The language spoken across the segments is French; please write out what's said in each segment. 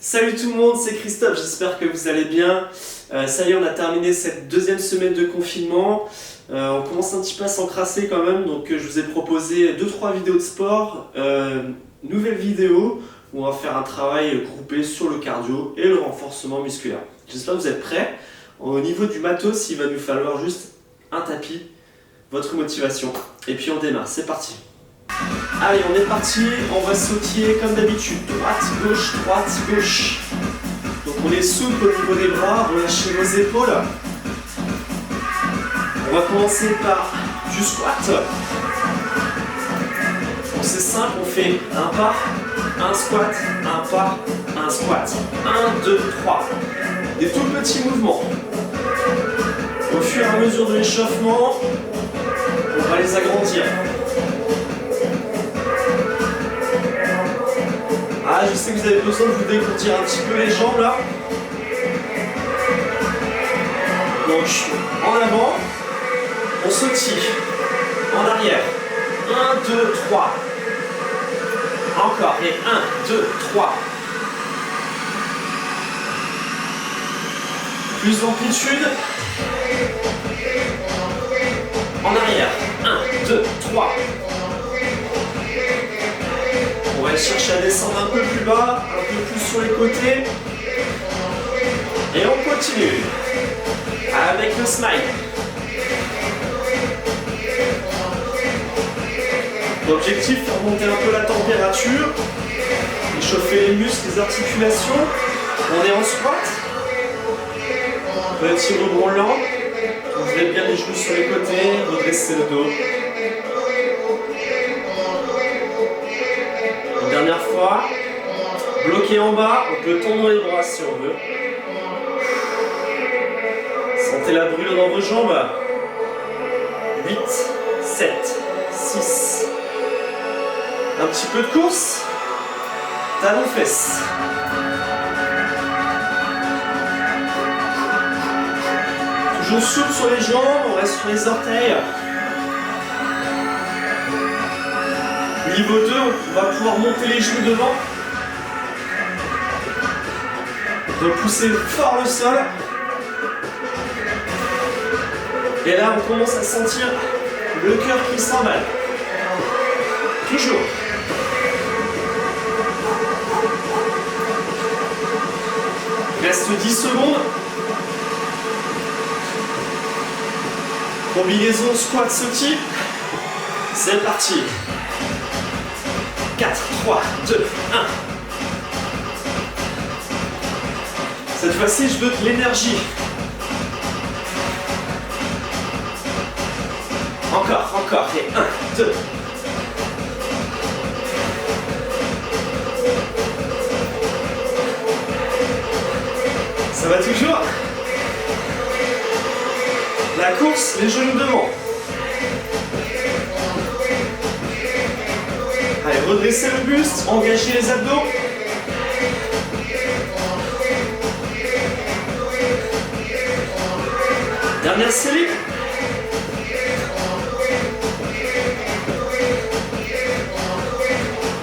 Salut tout le monde, c'est Christophe, j'espère que vous allez bien. Ça y est, on a terminé cette deuxième semaine de confinement. On commence un petit peu à s'encrasser quand même, donc je vous ai proposé 2-3 vidéos de sport, nouvelle vidéo où on va faire un travail groupé sur le cardio et le renforcement musculaire. J'espère que vous êtes prêts. Au niveau du matos, il va nous falloir juste un tapis, votre motivation. Et puis on démarre, c'est parti. Allez, on est parti, on va sautiller comme d'habitude, droite, gauche. Donc on est souple au niveau des bras, relâchez vos épaules. On va commencer par du squat. Donc c'est simple, on fait un pas, un squat, un pas, un squat. 1, 2, 3. Des tout petits mouvements. Au fur et à mesure de l'échauffement, on va les agrandir. Ah, je sais que vous avez besoin de vous dégourdir un petit peu les jambes là. Donc, en avant, on sautille. En arrière. 1, 2, 3. Encore. Et 1, 2, 3. Plus d'amplitude. En arrière. 1, 2, 3. On va chercher à descendre un peu plus bas, un peu plus sur les côtés. Et on continue. Avec le smile. L'objectif, faire monter un peu la température. Échauffer les muscles, les articulations. On est en squat. Petit rebond lent. Ouvrez bien les genoux sur les côtés. Redressez le dos. Dernière fois, bloqué en bas, on peut tendre les bras si on veut. Sentez la brûlure dans vos jambes. 8, 7, 6. Un petit peu de course. Talons-fesses. Toujours souple sur les jambes, on reste sur les orteils. Niveau 2, on va pouvoir monter les genoux devant. Repousser fort le sol. Et là, on commence à sentir le cœur qui s'emballe. Toujours. Il reste 10 secondes. Combinaison squat sautille. C'est parti. 4, 3, 2, 1. Cette fois-ci, je veux de l'énergie. Encore. Et 1, 2. Ça va toujours? La course, les genoux devant. Allez, redressez le buste, engagez les abdos. Dernière série.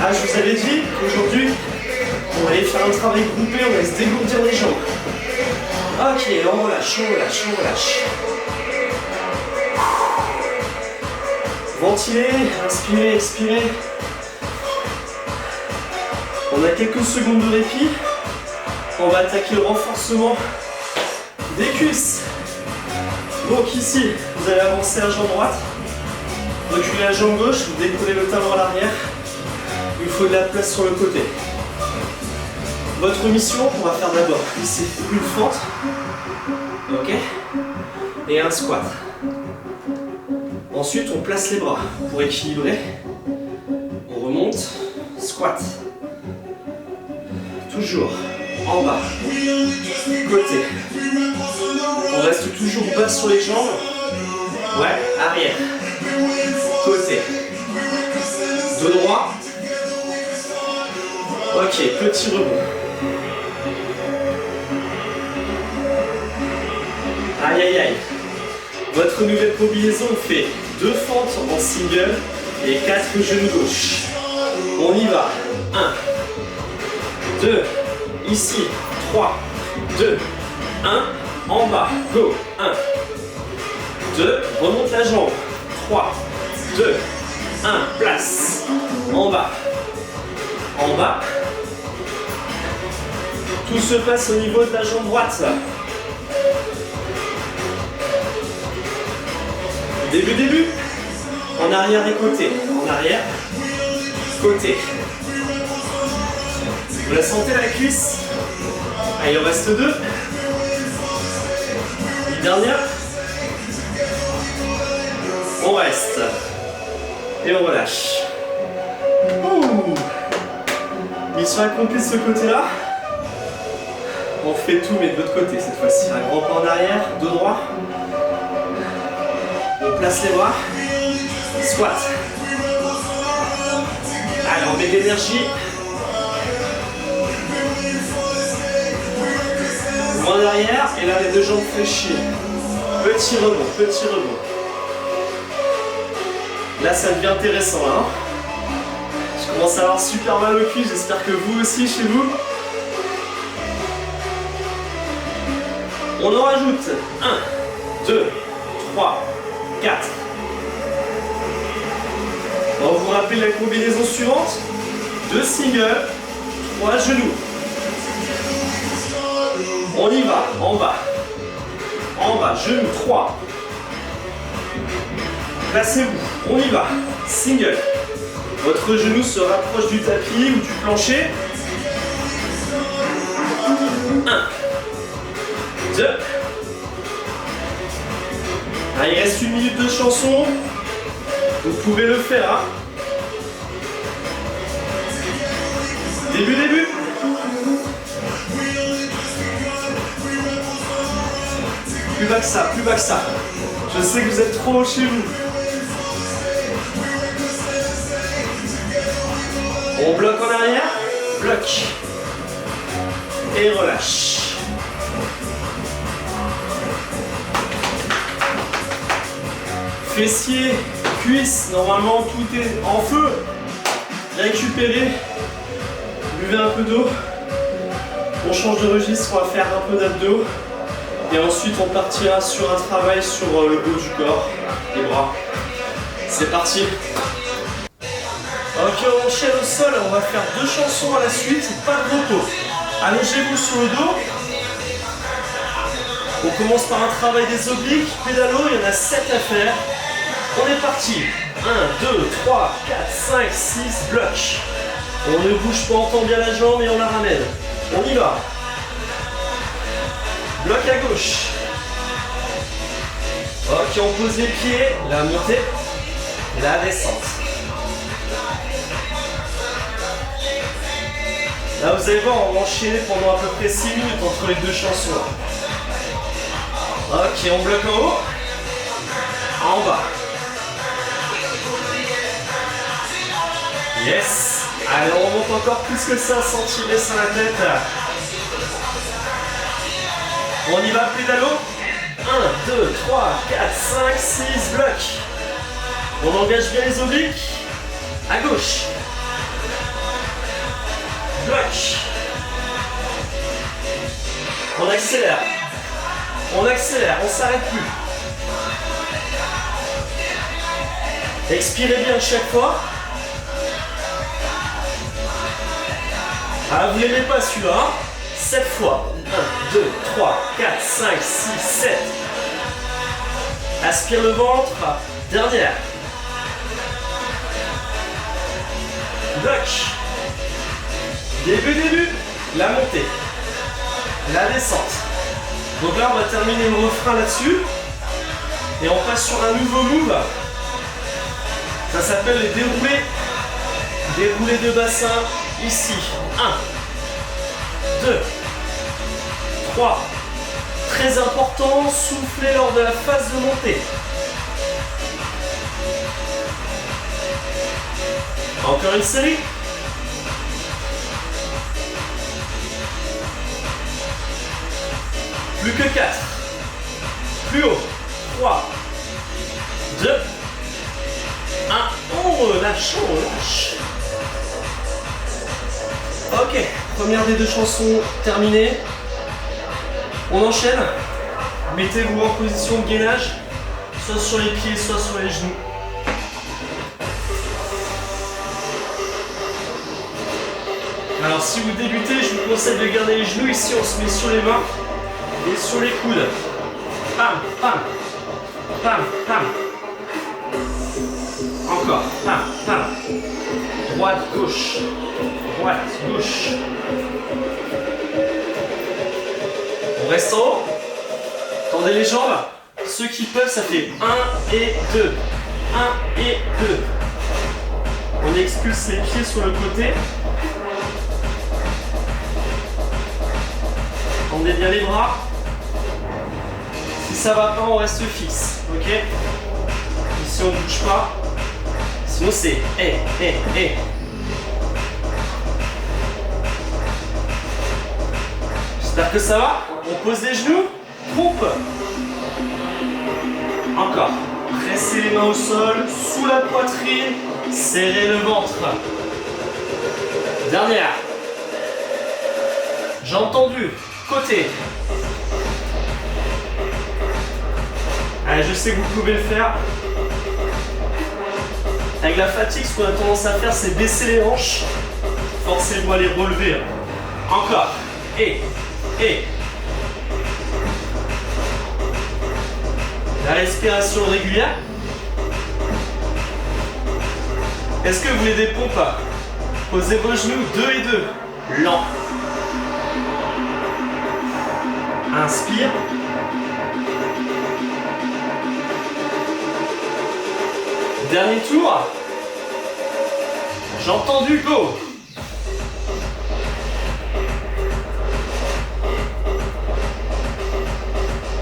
Ah, je vous avais dit qu'aujourd'hui, on allait faire un travail groupé, on allait se dégourdir les jambes. Ok, on relâche. Ventilez, inspirez, expirez. On a quelques secondes de répit. On va attaquer le renforcement des cuisses. Donc ici, vous allez avancer la jambe droite. Reculez la jambe gauche, vous décollez le talon à l'arrière. Il faut de la place sur le côté. Votre mission, on va faire d'abord ici une fente. Ok. Et un squat. Ensuite, on place les bras pour équilibrer. On remonte. Squat. Toujours en bas, côté. On reste toujours bas sur les jambes. Ouais, arrière. Côté. Dos droit. Ok, petit rebond. Aïe. Votre nouvelle combinaison fait 2 fentes en single et 4 genoux gauche. On y va. 1, 2, Ici, 3, 2, 1. En bas, go. 1, 2, remonte la jambe. 3, 2, 1, place. En bas. En bas. Tout se passe au niveau de la jambe droite. Début. En arrière et côté. En arrière. Côté. Vous la sentez la cuisse? Ah, il en reste 2. Une dernière. On reste. Et on relâche. Ouh. Mission accomplie de ce côté-là. On fait tout, mais de l'autre côté cette fois-ci. Un grand pas en arrière, dos droit. On place les bras. Squat. Allez, on met de l'énergie. En arrière, et là les deux jambes fléchies. Petit rebond. Là, ça devient intéressant, hein. Je commence à avoir super mal au cul, j'espère que vous aussi chez vous. On en rajoute 1, 2, 3, 4. On vous rappelle la combinaison suivante. 2 singles, 3 genoux. On y va, en bas. En bas, genoux, 3. Placez-vous, on y va. Single. Votre genou se rapproche du tapis ou du plancher. 1, 2. Ah, il reste 1 minute de chanson. Vous pouvez le faire. Hein. Début. Plus bas que ça. Je sais que vous êtes trop haut chez vous. On bloque en arrière, bloque. Et relâche. Fessiers, cuisses, normalement tout est en feu. Récupérez. Buvez un peu d'eau. On change de registre, on va faire un peu d'abdos. Et ensuite on partira sur un travail sur le haut du corps, les bras. C'est parti. Ok, on enchaîne au sol, on va faire 2 chansons à la suite, pas de repos. Allongez-vous sur le dos. On commence par un travail des obliques, pédalo, il y en a 7 à faire. On est parti. 1, 2, 3, 4, 5, 6, bloc. On ne bouge pas, on tend bien la jambe et on la ramène. On y va. Bloc à gauche. Ok, on pose les pieds, la montée, la descente. Là, vous allez voir, on va enchaîner pendant à peu près 6 minutes entre les 2 chansons. Ok, on bloque en haut, en bas. Yes. Allez, on remonte encore plus que ça, sans tirer sur la tête. On y va, pédalo. 1, 2, 3, 4, 5, 6, bloc. On engage bien les obliques. À gauche. Bloc. On accélère. On s'arrête plus. Expirez bien chaque fois. Ah, vous l'aimez pas celui-là. 7 fois. 1, 2, 3, 4, 5, 6, 7. Aspire le ventre. Dernière. Bloc. Début. La montée. La descente. Donc là, on va terminer le refrain là-dessus. Et on passe sur un nouveau move. Ça s'appelle les déroulés. Déroulés de bassin. Ici. 1, 2, 3. Très important, soufflez lors de la phase de montée. Encore une série. Plus que 4. Plus haut. 3, 2, 1. On relâche, on relâche. Ok. Première des deux chansons terminée. On enchaîne. Mettez-vous en position de gainage, soit sur les pieds, soit sur les genoux. Alors si vous débutez, je vous conseille de garder les genoux. Ici, on se met sur les mains et sur les coudes. Pam, pam, pam, pam. Encore, pam, pam. Droite, gauche, droite, gauche. On reste en haut. Tendez les jambes. Ceux qui peuvent, ça fait 1 et 2. 1 et 2. On expulse les pieds sur le côté. Tendez bien les bras. Si ça va pas, on reste fixe. Ok? Ici, on ne bouge pas. Sinon, c'est et. J'espère que ça va. On pose les genoux. Pompe. Encore. Pressez les mains au sol, sous la poitrine. Serrez le ventre. Dernière. Jambes tendues. Côté. Allez, je sais que vous pouvez le faire. Avec la fatigue, ce qu'on a tendance à faire, c'est baisser les hanches. Forcez-vous à les relever. Encore. Et. La respiration régulière. Est-ce que vous voulez des pompes? Posez vos genoux 2 et 2. Lent. Inspire. Dernier tour. Jambes tendues, go.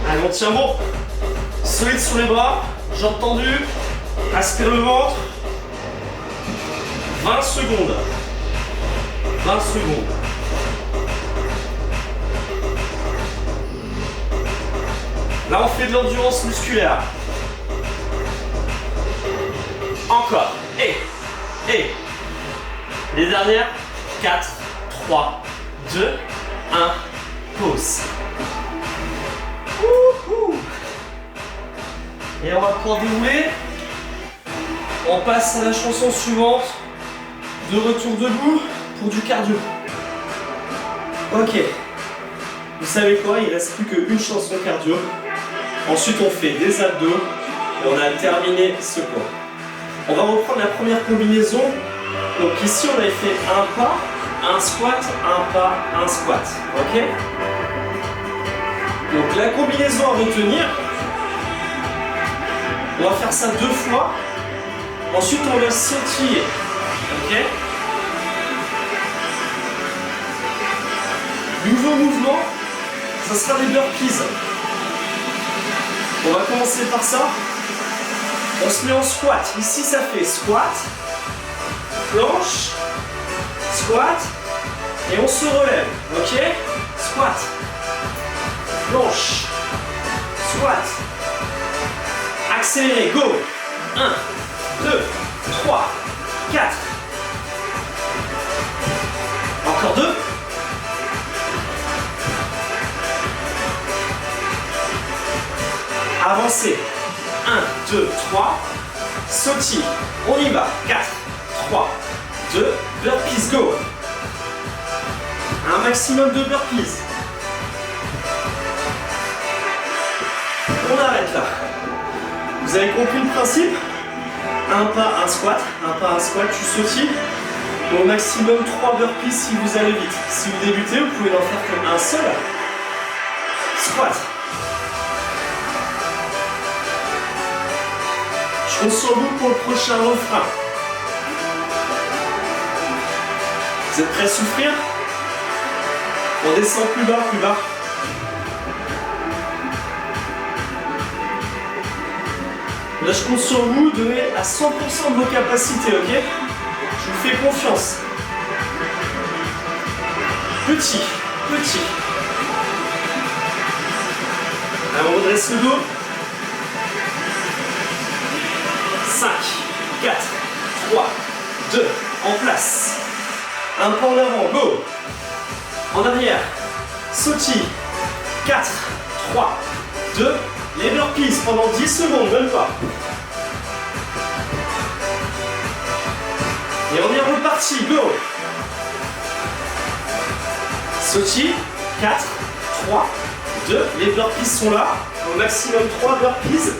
Allez, on tient bon. Solide sur les bras, jambes tendues. Aspire le ventre. 20 secondes. 20 secondes. Là, on fait de l'endurance musculaire. Encore. Et. Les dernières. 4, 3, 2, 1. Pause. Et on va pouvoir dérouler. On passe à la chanson suivante. De retour debout pour du cardio. Ok. Vous savez quoi? Il ne reste plus qu'une chanson cardio. Ensuite, on fait des abdos. Et on a terminé ce point. On va reprendre la première combinaison. Donc ici, on avait fait un pas, un squat, un pas, un squat. Ok? Donc la combinaison à retenir, on va faire ça 2 fois. Ensuite, on va sautiller. Ok? Nouveau mouvement, ça sera des burpees. On va commencer par ça. On se met en squat. Ici, ça fait squat, planche, squat, et on se relève. Ok? Squat, planche, squat. Accélérez, go. 1, 2, 3, 4. Encore 2. Avancez. 1, 2, 3. Sautille. On y va. 4, 3, 2. Burpees, go. Un maximum de burpees. On arrête là. Vous avez compris le principe? Un pas, un squat. Un pas, un squat, tu sautilles. Au maximum 3 burpees si vous allez vite. Si vous débutez, vous pouvez en faire comme un seul. Squat. Je compte sur vous pour le prochain refrain. Vous êtes prêts à souffrir? On descend plus bas, plus bas. Là, je compte sur vous, donnez à 100% de vos capacités, ok? Je vous fais confiance. Petit. Alors, on redresse le dos. 5, 4, 3, 2, en place. Un pas en avant, go. En arrière. Sautilles. 4, 3, 2, les burpees pendant 10 secondes, même pas. Et on est reparti, go. Sautilles. 4, 3, 2, les burpees sont là. Au maximum 3 burpees.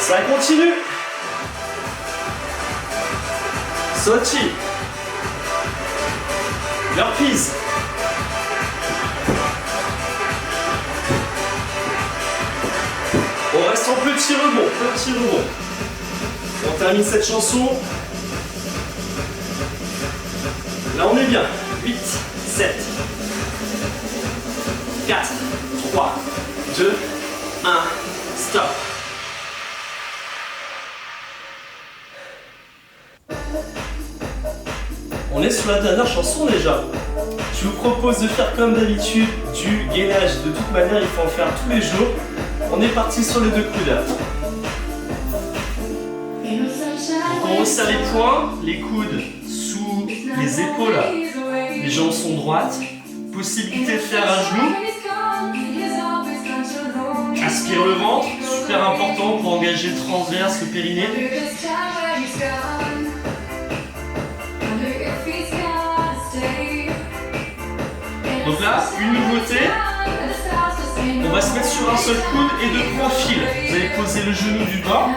Ça continue. Sautilles. Burpees. On reste en petit rebond, On termine cette chanson. Là on est bien. 8, 7, 4, 3, 2, 1, stop. On est sur la dernière chanson déjà. Je vous propose de faire comme d'habitude du gainage. De toute manière, il faut en faire tous les jours. On est parti sur les 2 coudes. On resserre les poings, les coudes sous les épaules. Les jambes sont droites. Possibilité de faire un genou. Aspire le ventre, super important pour engager le transverse, le périnée. Donc là, une nouveauté, on va se mettre sur un seul coude et de profil. Vous allez poser le genou du bas.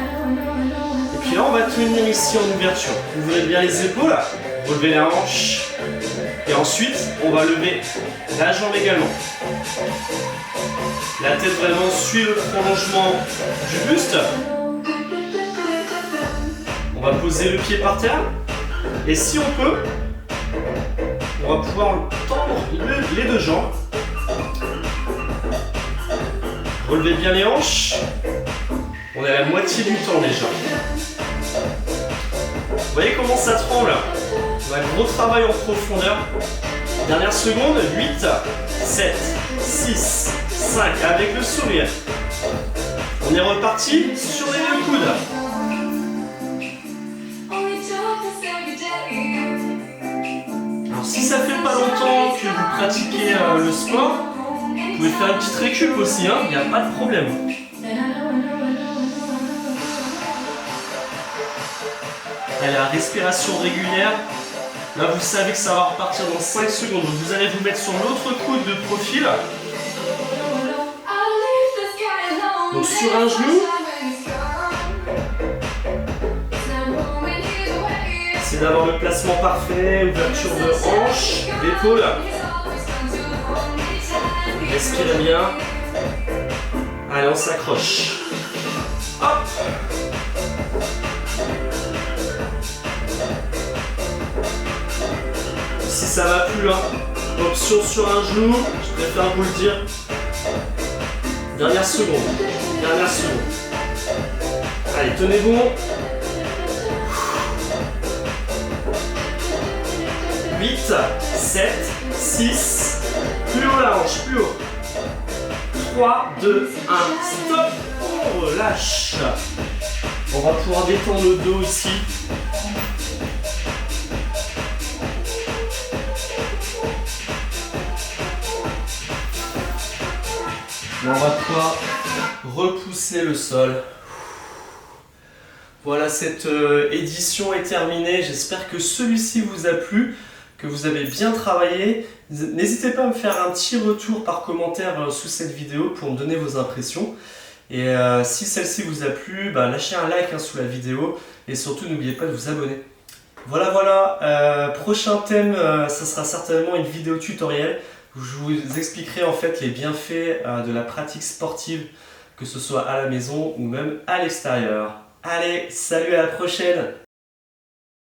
Et puis là, on va tenir ici en ouverture. Ouvrez bien les épaules, relevez la hanche. Et ensuite, on va lever la jambe également. La tête vraiment suit le prolongement du buste. On va poser le pied par terre. Et si on peut, on va pouvoir tendre les 2 jambes. Relevez bien les hanches. On est à la moitié du temps déjà. Vous voyez comment ça tremble? On a un gros travail en profondeur. Dernière seconde, 8, 7, 6, 5, avec le sourire. On est reparti sur les 2 coudes. Alors si ça fait pas longtemps que vous pratiquez le sport, vous pouvez faire une petite récup aussi, il n'y a pas de problème. Et la respiration régulière, là vous savez que ça va repartir dans 5 secondes. Donc vous allez vous mettre sur l'autre coude de profil. Donc sur un genou. C'est d'avoir le placement parfait, ouverture de hanche, d'épaule. Respirez bien. Allez, on s'accroche. Hop! Si ça va plus, option sur un genou, je préfère vous le dire. Dernière seconde. Allez, tenez bon. 8, 7, 6, plus haut la hanche, plus haut. 3, 2, 1, stop. On relâche. On va pouvoir détendre le dos ici. On va pouvoir repousser le sol. Voilà, cette édition est terminée. J'espère que celui-ci vous a plu, que vous avez bien travaillé. N'hésitez pas à me faire un petit retour par commentaire sous cette vidéo pour me donner vos impressions. Et si celle-ci vous a plu, lâchez un like sous la vidéo et surtout n'oubliez pas de vous abonner. Voilà, prochain thème, ça sera certainement une vidéo tutoriel où je vous expliquerai en fait les bienfaits de la pratique sportive, que ce soit à la maison ou même à l'extérieur. Allez, salut, à la prochaine!